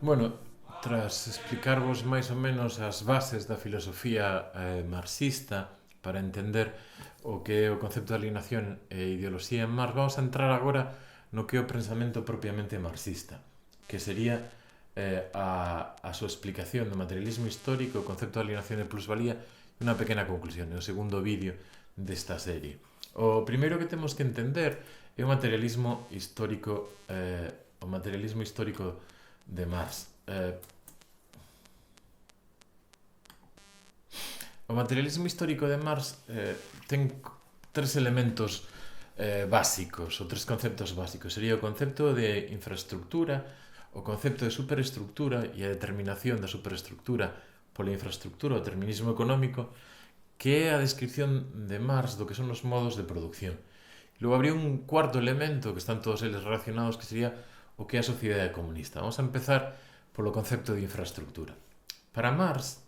Bueno, tras explicarvos máis ou menos as bases da filosofía marxista para entender o que é o concepto de alienación e ideoloxía en Marx, vamos a entrar agora no que é o pensamento propiamente marxista, que sería a súa explicación do materialismo histórico, o concepto de alienación e plusvalía e unha pequena conclusión, é o segundo vídeo desta serie. O primeiro que temos que entender é o materialismo histórico de Marx. O materialismo histórico de Marx ten tres elementos básicos, ou tres conceptos básicos. Sería o concepto de infraestructura, o concepto de superestructura e a determinación da superestructura pola infraestructura, o determinismo económico, que é a descripción de Marx do que son os modos de producción. Logo habría un cuarto elemento, que están todos eles relacionados, que sería o que é a sociedade comunista. Vamos a empezar polo concepto de infraestructura. Para Marx,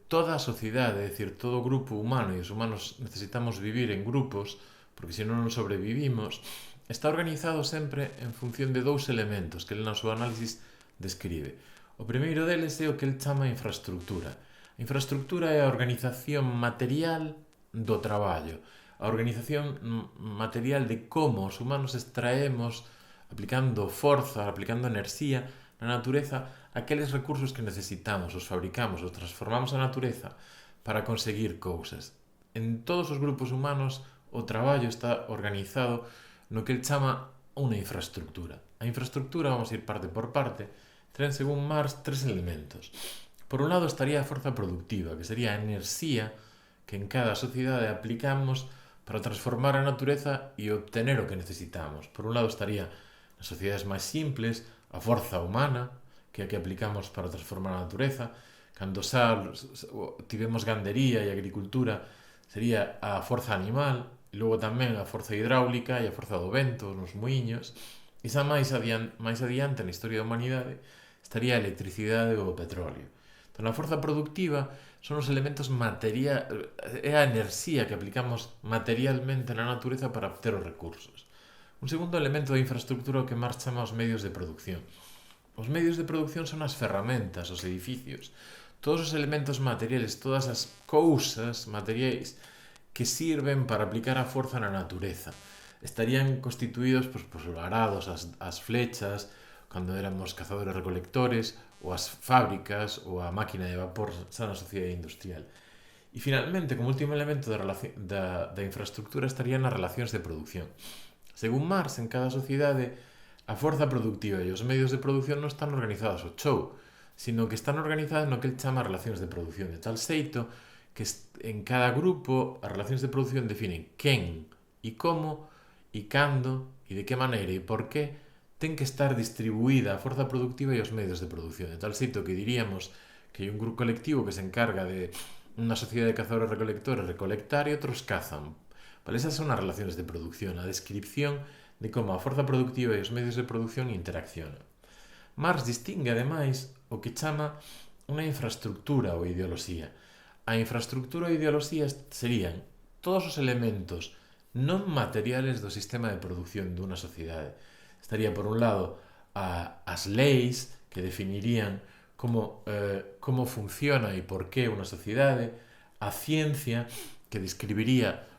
toda a sociedade, é dicir, todo o grupo humano, e os humanos necesitamos vivir en grupos, porque senón non sobrevivimos, está organizado sempre en función de dous elementos que ele no seu análisis describe. O primeiro deles é o que ele chama infraestructura. A infraestructura é a organización material do traballo, a organización material de como os humanos extraemos, aplicando forza, aplicando enerxía na natureza, aqueles recursos que necesitamos, os fabricamos, os transformamos a natureza para conseguir cousas. En todos os grupos humanos o traballo está organizado no que ele chama unha infraestructura. A infraestructura, vamos a ir parte por parte, ten, según Marx, tres elementos. Por un lado estaría a forza productiva, que sería a enerxía que en cada sociedade aplicamos para transformar a natureza e obtener o que necesitamos. Por un lado estaría nas sociedades máis simples, a forza humana, que é a que aplicamos para transformar a natureza. Cando xa tivemos gandería e agricultura, sería a forza animal, e logo tamén a forza hidráulica e a forza do vento, nos muiños. E xa máis adiante na historia da humanidade estaría a electricidade ou o petróleo. Entón, a forza productiva son os elementos materiais, é a enerxía que aplicamos materialmente na natureza para obter os recursos. Un segundo elemento da infraestructura que Marx chama os medios de producción. Os medios de producción son as ferramentas, os edificios, todos os elementos materiales, todas as cousas materiais que sirven para aplicar a forza na natureza. Estarían constituídos por os arados, as flechas, cando éramos cazadores-recolectores, ou as fábricas, ou a máquina de vapor xa na sociedade industrial. E finalmente, como último elemento da infraestructura, estarían as relacións de producción. Según Marx, en cada sociedade, a forza productiva e os medios de produción non están organizados ao chou, sino que están organizados no que ele chama relacións de produción, de tal xeito que en cada grupo as relacións de produción definen quen e como e cando e de que maneira e por qué ten que estar distribuída a forza productiva e os medios de produción, de tal xeito que diríamos que hai un grupo colectivo que se encarga de unha sociedade de cazadores-recolectores recolectar e outros cazan. Vale, esas son as relacións de producción, a descripción de como a forza productiva e os medios de producción interaccionan. Marx distingue, ademais, o que chama unha infraestructura ou ideoloxía. A infraestructura ou ideoloxía serían todos os elementos non materiales do sistema de producción dunha sociedade. Estaría, por un lado, as leis que definirían como funciona e por qué unha sociedade, a ciencia que describiría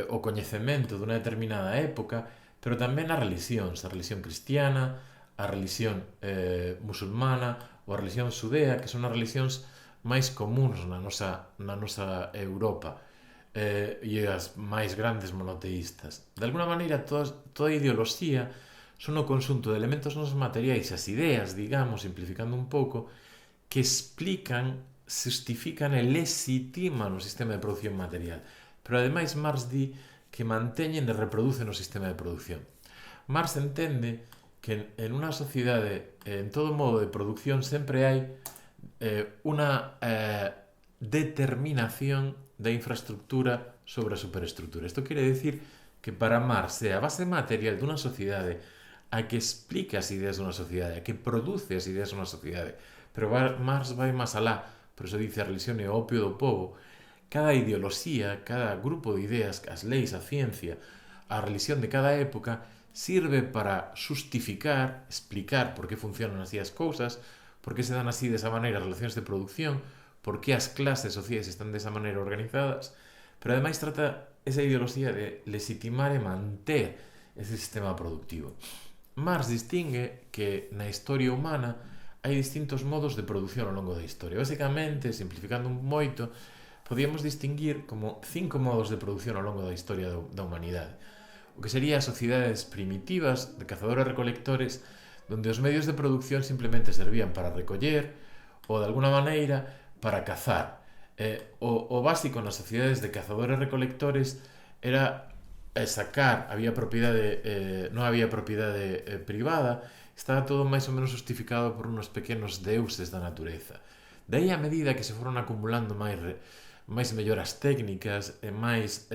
o coñecemento dunha determinada época, pero tamén as religións, a religión cristiana, a religión musulmana ou a religión xudea, que son as religións máis comuns na nosa Europa e as máis grandes monoteístas. De alguna maneira, toda ideoloxía son o conxunto de elementos non materiais, as ideas, digamos, simplificando un pouco, que explican, justifican e legitiman o sistema de produción material. Pero ademais Marx di que manteñen e reproducen o sistema de producción. Marx entende que en unha sociedade, en todo modo de producción, sempre hai unha determinación da infraestructura sobre a superestructura. Isto quere decir que para Marx é a base material dunha sociedade a que explica as ideas dunha sociedade, a que produce as ideas dunha sociedade. Pero Marx vai máis alá, por iso dice a religión é o opio do povo. Cada ideoloxía, cada grupo de ideas, as leis, a ciencia, a religión de cada época sirve para justificar, explicar por que funcionan así as cousas, por que se dan así desa maneira as relacións de producción, por que as clases sociais están desa maneira organizadas, pero ademais trata esa ideoloxía de legitimar e manter ese sistema productivo. Marx distingue que na historia humana hai distintos modos de produción ao longo da historia. Basicamente, simplificando un moito, podíamos distinguir como 5 modos de produción ao longo da historia da humanidade. O que sería as sociedades primitivas de cazadores e recolectores, donde os medios de produción simplemente servían para recoller ou, de alguna maneira, para cazar. O básico nas sociedades de cazadores e recolectores era sacar, non había propiedade privada, estaba todo máis ou menos justificado por unos pequenos deuses da natureza. Daí, a medida que se foron acumulando máis melloras técnicas e máis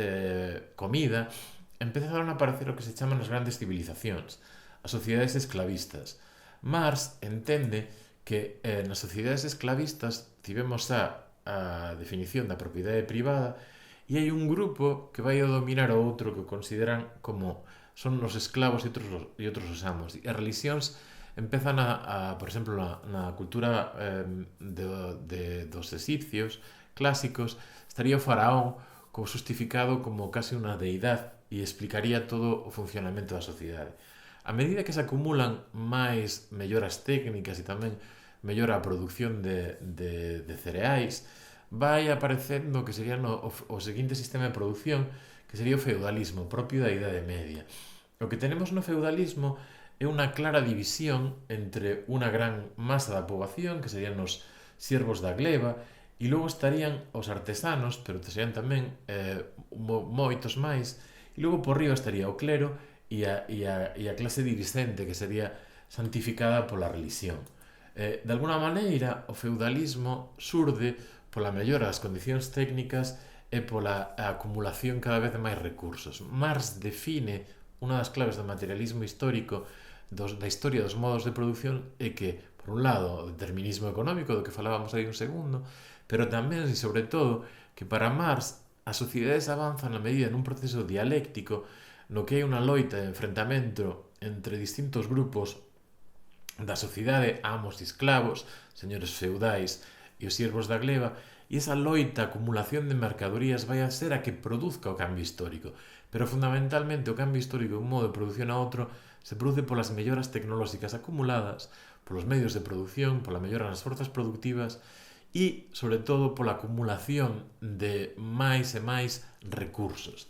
comida, empezaron a aparecer o que se chaman as grandes civilizacións, as sociedades esclavistas. Marx entende que nas sociedades esclavistas tivemos a definición da propiedade privada e hai un grupo que vai a dominar o outro que o consideran como son os esclavos e outros os amos. E as religións empezan por exemplo, na cultura dos egipcios clásicos, estaría o faraón como justificado como casi unha deidade e explicaría todo o funcionamento da sociedade. A medida que se acumulan máis melloras técnicas e tamén mellora a produción de cereais, vai aparecendo o que sería o seguinte sistema de produción, que sería o feudalismo, propio da Idade Media. O que tenemos no feudalismo é unha clara división entre unha gran masa da poboación, que serían os siervos da gleba, e logo estarían os artesanos, pero serían tamén moitos máis, e logo por riba estaría o clero e a clase dirixente, que sería santificada pola religión. De alguna maneira, o feudalismo surde pola mellora das condicións técnicas e pola acumulación cada vez de máis recursos. Marx define unha das claves do materialismo histórico da historia dos modos de produción é que, por un lado, o determinismo económico, do que falábamos aí un segundo, pero tamén, e sobre todo, que para Marx as sociedades avanzan a medida nun proceso dialéctico no que hai unha loita de enfrentamento entre distintos grupos da sociedade, amos e esclavos, señores feudais e os siervos da gleba, e esa loita, acumulación de mercadorías vai a ser a que produzca o cambio histórico. Pero fundamentalmente o cambio histórico de un modo de producción a outro se produce polas melloras tecnolóxicas acumuladas, polos medios de produción, pola mellora nas forzas productivas e, sobre todo, pola acumulación de máis e máis recursos.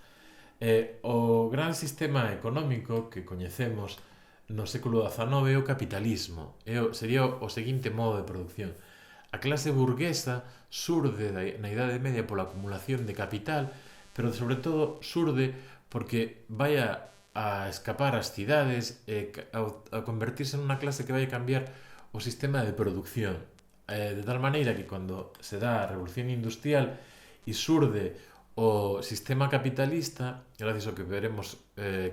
O gran sistema económico que coñecemos no século XIX é o capitalismo. Sería o seguinte modo de producción. A clase burguesa surde na Idade Media pola acumulación de capital, pero, sobre todo, surde porque vai a escapar ás cidades e a convertirse nunha clase que vai a cambiar o sistema de producción. De tal maneira que cando se dá a revolución industrial e surde o sistema capitalista, gracias ao que veremos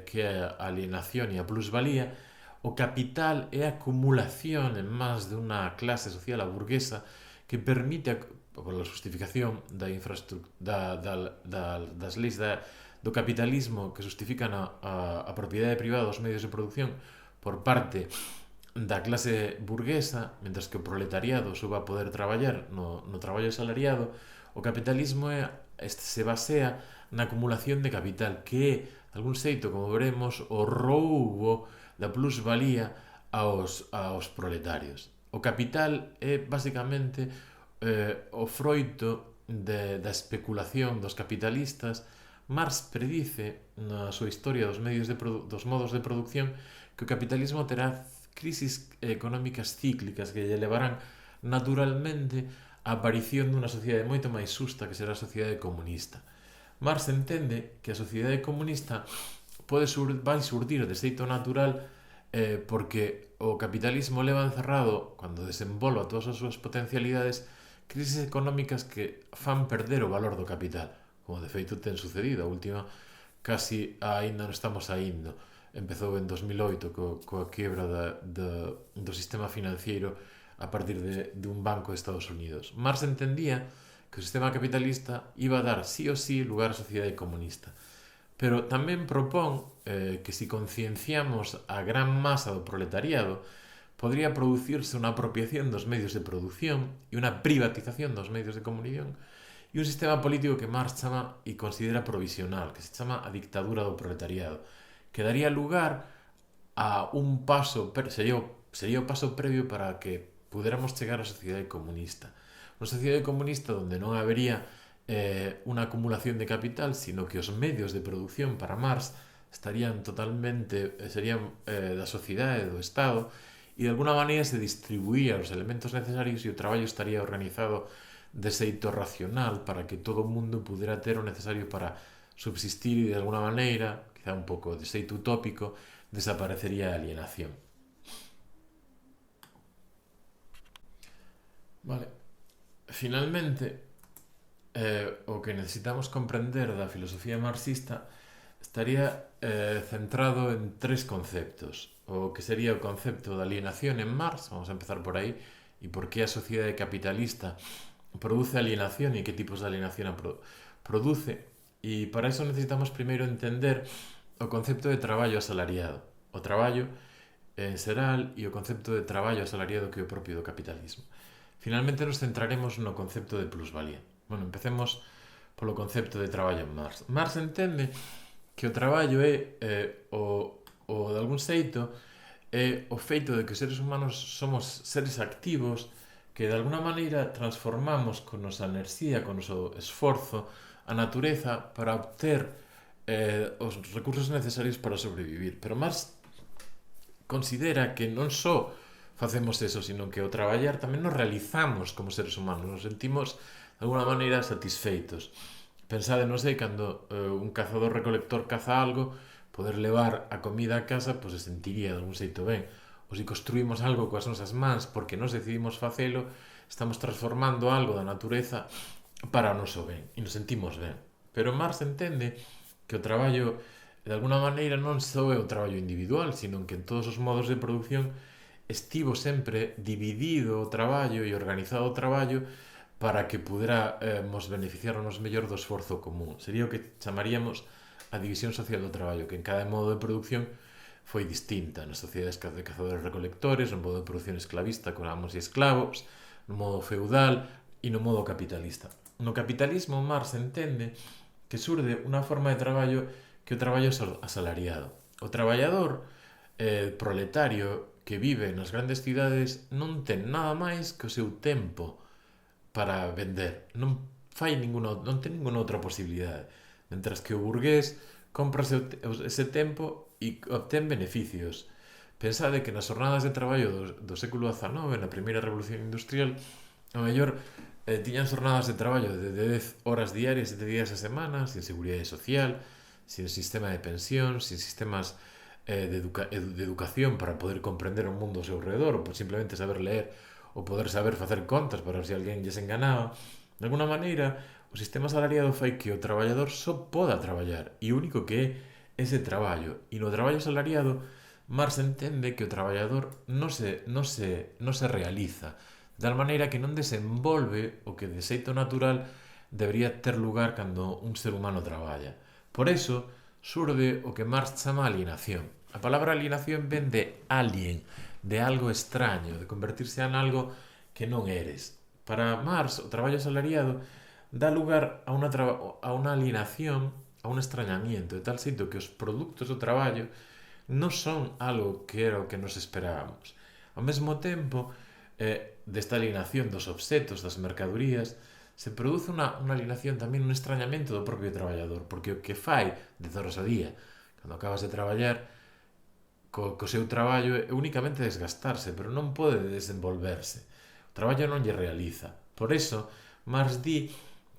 que é a alienación e a plusvalía, o capital é a acumulación en más de unha clase social, a burguesa, que permite, pola justificación das leis do capitalismo que justifican a propiedade privada dos medios de producción por parte da clase burguesa, mentras que o proletariado suba a poder traballar no traballo asalariado, o capitalismo se basea na acumulación de capital, que é, de algún xeito, como veremos, o roubo da plusvalía aos proletarios. O capital é, basicamente, o froito da especulación dos capitalistas. Marx predice, na súa historia dos modos de producción, que o capitalismo terá crisis económicas cíclicas que lle levarán naturalmente a aparición dunha sociedade moito máis xusta, que será a sociedade comunista. Marx entende que a sociedade comunista vai surdir de xeito natural porque o capitalismo leva encerrado, cando desenvolva todas as súas potencialidades, crisis económicas que fan perder o valor do capital, como de feito ten sucedido. A última casi aínda non estamos saindo. Empezou en 2008 coa quiebra do sistema financiero a partir de un banco de Estados Unidos. Marx entendía que o sistema capitalista iba a dar sí ou sí lugar á sociedade comunista. pero tamén propón que se concienciamos a gran masa do proletariado, podría producirse unha apropiación dos medios de produción e unha privatización dos medios de comunicación e un sistema político que Marx chama e considera provisional, que se chama a dictadura do proletariado, que daría lugar a un paso, sería o paso previo para que puderamos chegar á sociedade comunista. Unha sociedade comunista onde non habería unha acumulación de capital, sino que os medios de produción para Marx estarían totalmente, serían da sociedade, do Estado, e de alguna maneira se distribuía os elementos necesarios e o traballo estaría organizado de xeito racional para que todo o mundo pudera ter o necesario para subsistir e de alguna maneira, quizá un pouco de xeito utópico, desaparecería a alienación. Vale. Finalmente, o que necesitamos comprender da filosofía marxista estaría centrado en tres conceptos. O que sería o concepto de alienación en Marx, vamos a empezar por aí, e por que a sociedade capitalista produce alienación e que tipos de alienación produce. E para eso necesitamos primeiro entender o concepto de traballo asalariado, o traballo en xeral e o concepto de traballo asalariado que é o propio do capitalismo. Finalmente nos centraremos no concepto de plusvalía. Bueno, empecemos polo concepto de traballo en Marx. Marx entende que o traballo é o de algún xeito é o feito de que os seres humanos somos seres activos que de alguna maneira transformamos con nosa enerxía, con noso esforzo, a natureza para obter os recursos necesarios para sobrevivir. Pero Marx considera que non só facemos eso, sino que ao traballar tamén nos realizamos como seres humanos, nos sentimos de alguna maneira satisfeitos. Pensade, non sei, cando un cazador-recolector caza algo, poder levar a comida a casa, pois se sentiría de algún xeito ben. Ou se construímos algo coas nosas mans porque nos decidimos facelo, estamos transformando algo da natureza para o noso ben e nos sentimos ben. Pero Marx entende que o traballo de alguna maneira non só é o traballo individual, sino que en todos os modos de produción estivo sempre dividido o traballo e organizado o traballo para que puderamos beneficiarnos mellor do esforzo común. Sería o que chamaríamos a división social do traballo, que en cada modo de producción foi distinta. Nas sociedades de cazadores-recolectores, no modo de produción esclavista con amos e esclavos, no modo feudal e no modo capitalista. No capitalismo, Marx entende que surde unha forma de traballo que o traballo asalariado. O traballador proletario que vive nas grandes cidades non ten nada máis que o seu tempo para vender. Non ten ninguna outra posibilidade. Mentras que o burgués compra ese tempo e obtén beneficios. Pensade que nas jornadas de traballo do século XIX, na primeira revolución industrial, a mellor tiñan jornadas de traballo de 10 horas diarias, 7 días a semana, sin seguridade social, sin sistema de pensión, sin sistemas de educación para poder comprender o mundo ao seu redor, ou simplemente saber leer ou poder saber facer contas para ver se alguén lles enganaba. De alguna maneira, o sistema asalariado fai que o traballador só poda traballar e o único que é ese traballo. E no traballo asalariado, Marx entende que o traballador non se realiza, de tal maneira que non desenvolve o que de xeito natural debería ter lugar cando un ser humano traballa. Por eso, surde o que Marx chama alienación. A palabra alienación ven de alien, de algo extraño, de convertirse en algo que non eres. Para Marx, o traballo asalariado dá lugar a unha alienación, a un extrañamiento, de tal xeito que os produtos do traballo non son algo que era o que nos esperábamos. Ao mesmo tempo, desta alienación dos obxetos, das mercadorías, se produce unha alienación tamén, un extrañamento do propio traballador, porque o que fai de horas ao día, cando acabas de traballar, co seu traballo é únicamente desgastarse, pero non pode desenvolverse. O traballo non lle realiza. Por eso, Marx di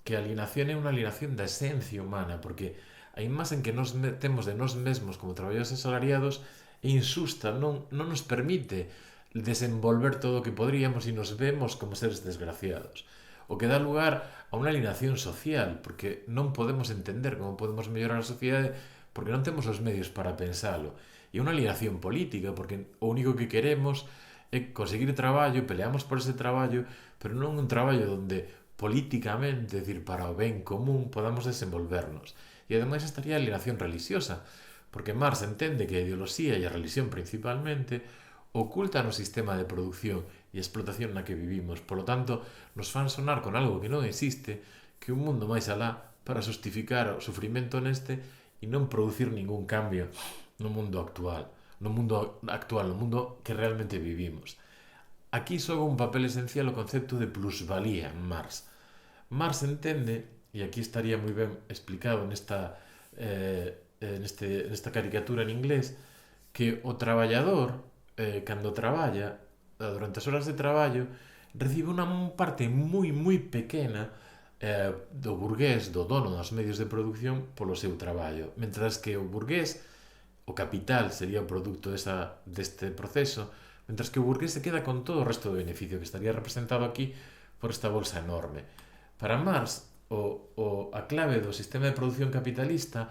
que a alienación é unha alienación da esencia humana, porque a imaxen que nos temos de nós mesmos como traballadores asalariados é insusta, non nos permite desenvolver todo o que podríamos e nos vemos como seres desgraciados. O que dá lugar a unha alienación social, porque non podemos entender como podemos mellorar a sociedade porque non temos os medios para pensalo. E unha alienación política, porque o único que queremos é conseguir traballo, peleamos por ese traballo, pero non un traballo onde políticamente, é dicir, para o ben común, podamos desenvolvernos. E ademais estaría a alienación religiosa, porque Marx entende que a ideoloxía e a religión principalmente ocultan o sistema de producción e explotación na que vivimos. Por lo tanto, nos fan sonar con algo que non existe, que un mundo máis alá para justificar o sufrimento neste e non producir ningún cambio no mundo actual, no mundo que realmente vivimos. Aquí xoga un papel esencial o concepto de plusvalía en Marx. Marx entende, e aquí estaría moi ben explicado nesta caricatura en inglés, que o traballador, cando traballa, durante as horas de traballo, recibe unha parte moi pequena do burgués, do dono dos medios de producción, polo seu traballo. Mentras que o burgués, o capital sería o produto deste proceso, mentras que o burgués se queda con todo o resto do beneficio que estaría representado aquí por esta bolsa enorme. Para Marx, a clave do sistema de produción capitalista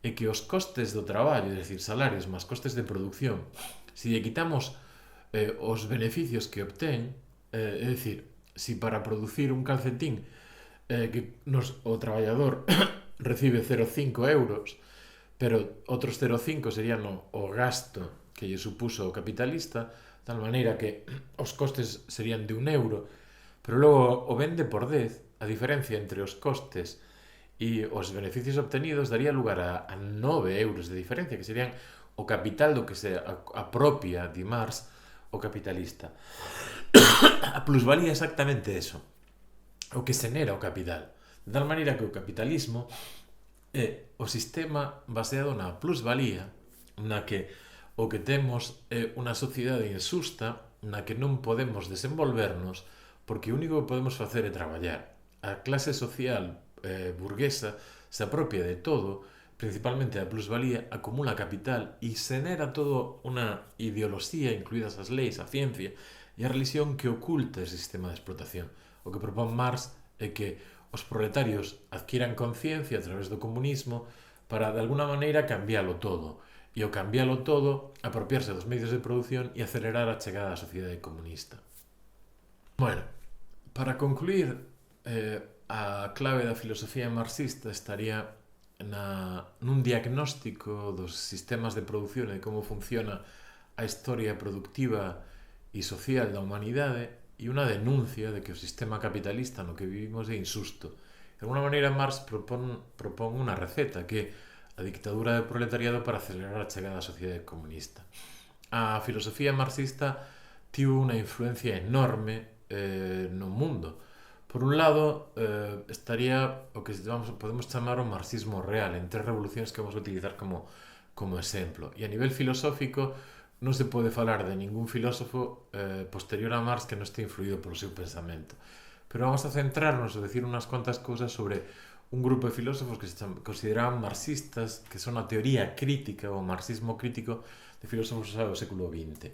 é que os costes do traballo, é dicir, salarios máis costes de producción, se lle quitamos os beneficios que obtén, é dicir, se para producir un calcetín o traballador recibe 0,5 euros, pero outros 0,5 serían o gasto que lle supuso o capitalista, de tal maneira que os costes serían de 1 euro, pero logo o vende por 10, a diferencia entre os costes e os beneficios obtenidos daría lugar a 9 euros de diferencia, que serían o capital do que se apropia de Marx o capitalista. A plusvalía é exactamente eso, o que xenera o capital. De tal maneira que o capitalismo é o sistema baseado na plusvalía, na que o que temos é unha sociedade injusta na que non podemos desenvolvernos porque o único que podemos facer é traballar. A clase social burguesa se apropia de todo, principalmente a plusvalía, acumula capital e xenera todo unha ideoloxía, incluídas as leis, a ciencia e a religión, que oculta ese sistema de explotación. O que propón Marx é que os proletarios adquiran conciencia a través do comunismo para, de alguna maneira, cambiálo todo. E ao cambiálo todo, apropiarse dos medios de produción e acelerar a chegada á sociedade comunista. Bueno, para concluir, a clave da filosofía marxista estaría nun diagnóstico dos sistemas de produción e de como funciona a historia productiva e social da humanidade e unha denuncia de que o sistema capitalista no que vivimos é injusto. De alguna maneira, Marx propón unha receta, que é a dictadura do proletariado para acelerar a chegada á sociedade comunista. A filosofía marxista tivo unha influencia enorme no mundo. Por un lado, estaría o que podemos chamar o marxismo real, en 3 revolucións que vamos a utilizar como exemplo. E a nivel filosófico, non se pode falar de ningún filósofo posterior a Marx que non este influído polo seu pensamento. Pero vamos a centrarnos a decir unhas cuantas cousas sobre un grupo de filósofos que se consideraban marxistas, que son a teoría crítica, o marxismo crítico de filósofos do século XX.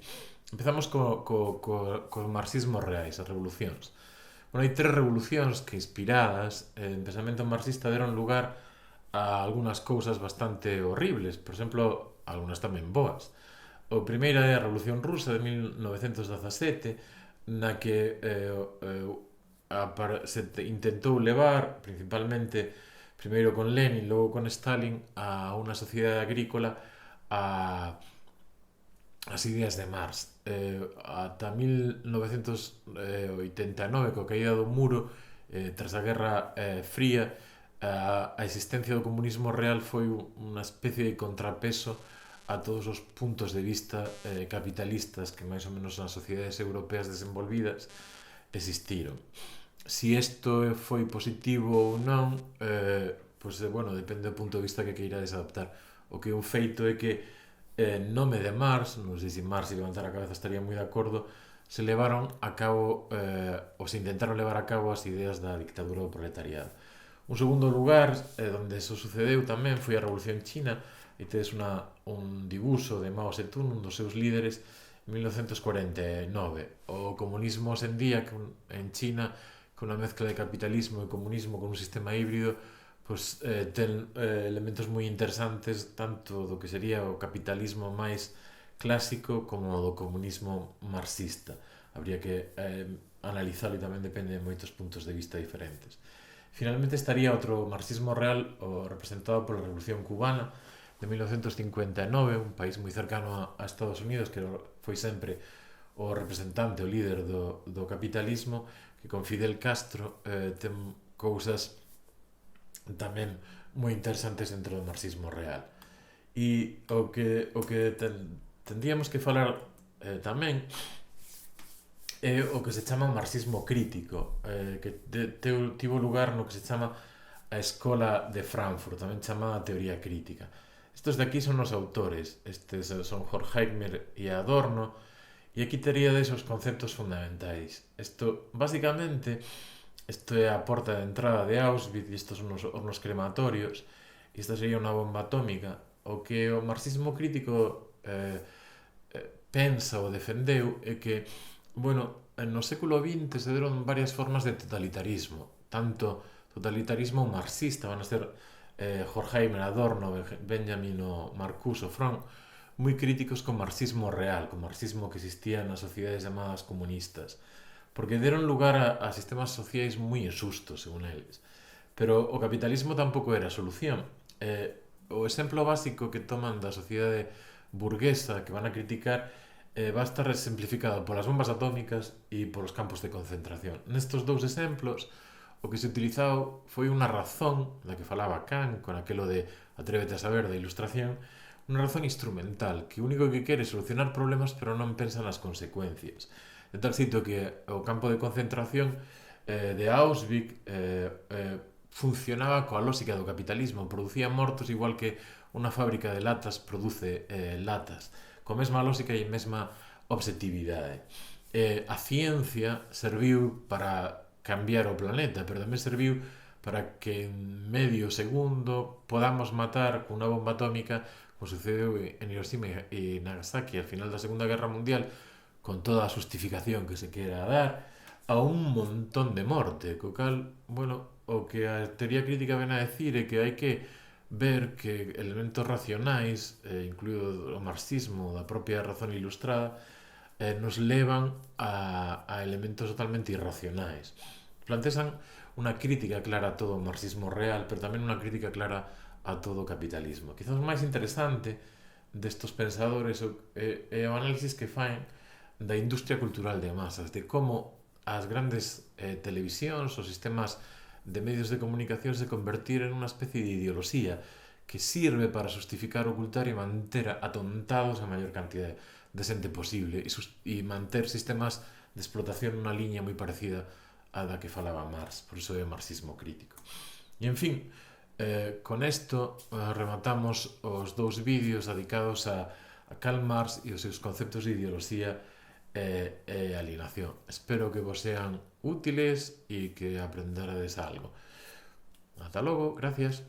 Empezamos co marxismo reais, as revolucións. Bueno, hai 3 revolucións que, inspiradas en pensamento marxista, deron lugar a algunhas cousas bastante horribles, por exemplo, algunhas tamén boas. O primeira é a Revolución Rusa de 1917, na que se intentou levar, principalmente, primeiro con Lenin, logo con Stalin, a unha sociedade agrícola as ideas de Marx. Ata 1989, coa caída do muro, tras a Guerra Fría, a existencia do comunismo real foi unha especie de contrapeso a todos os puntos de vista capitalistas que máis ou menos nas sociedades europeas desenvolvidas existiron. Si isto foi positivo ou non, bueno, depende do punto de vista que queirades adoptar. O que é un feito é que nome de Marx, non sei se Marx e levantar a cabeza estaría moi de acordo, se levaron a cabo ou se intentaron levar a cabo as ideas da dictadura do proletariado. Un segundo lugar onde eso sucedeu tamén foi a Revolución China, e tedes un dibuixo de Mao Zedong, un dos seus líderes, en 1949. O comunismo hoxendía en China, con unha mezcla de capitalismo e comunismo con un sistema híbrido, ten elementos moi interesantes, tanto do que sería o capitalismo máis clásico como do comunismo marxista. Habría que analizarlo e tamén depende de moitos puntos de vista diferentes. Finalmente estaría outro marxismo real representado pola Revolución Cubana de 1959, un país moi cercano a Estados Unidos, que foi sempre o representante, o líder do capitalismo, que con Fidel Castro ten cousas tamén moi interesantes dentro do marxismo real. E o que tendríamos que falar tamén é o que se chama o marxismo crítico, que tivo lugar no que se chama a Escola de Frankfurt, tamén chamada teoría crítica. Estos de aquí son os autores, estes son Horkheimer e Adorno, e aquí tería desos conceptos fundamentais. Isto é a porta de entrada de Auschwitz, e estos son os crematorios, e esta sería unha bomba atómica. O que o marxismo crítico pensa ou defendeu é que, bueno, no século XX se deron varias formas de totalitarismo, tanto totalitarismo marxista, van a ser Horkheimer, Adorno, Benjamin o Marcuse o Fromm, moi críticos co marxismo real, co marxismo que existía nas sociedades chamadas comunistas, porque deron lugar a sistemas sociais moi injustos, según eles. Pero o capitalismo tampouco era a solución. O exemplo básico que toman da sociedade burguesa que van a criticar va a estar exemplificado polas bombas atómicas e polos campos de concentración. Nestos dous exemplos, o que se utilizou foi unha razón da que falaba Kant con aquelo de atrévete a saber da ilustración, unha razón instrumental que o único que quere é solucionar problemas pero non pensa nas consecuencias. De tal xeito que o campo de concentración de Auschwitz funcionaba coa lógica do capitalismo, producía mortos igual que unha fábrica de latas produce latas, coa mesma lógica e mesma objetividade. A ciencia serviu para cambiar o planeta, pero tamén serviu para que en medio segundo podamos matar con unha bomba atómica, como sucedeu en Hiroshima e Nagasaki al final da Segunda Guerra Mundial, con toda a justificación que se quera dar, a un montón de morte, co cal, bueno, o que a teoría crítica ven a decir é que hai que ver que elementos racionais, incluído o marxismo, da propia razón ilustrada, nos levan a elementos totalmente irracionais. Plantean unha crítica clara a todo o marxismo real, pero tamén unha crítica clara a todo o capitalismo. Quizás o máis interesante destos pensadores é o análisis que faen da industria cultural de masas, de como as grandes televisións, os sistemas de medios de comunicación se convertiren nunha especie de ideoloxía que sirve para justificar, ocultar e manter atontados a maior cantidad de xente posible e manter sistemas de explotación nunha liña moi parecida a da que falaba Marx, por iso é o marxismo crítico. E en fin, con isto rematamos os dous vídeos dedicados a Karl Marx e os seus conceptos de ideoloxía e alienación. Espero que vos sean útiles e que aprenderades algo. Ata logo, gracias.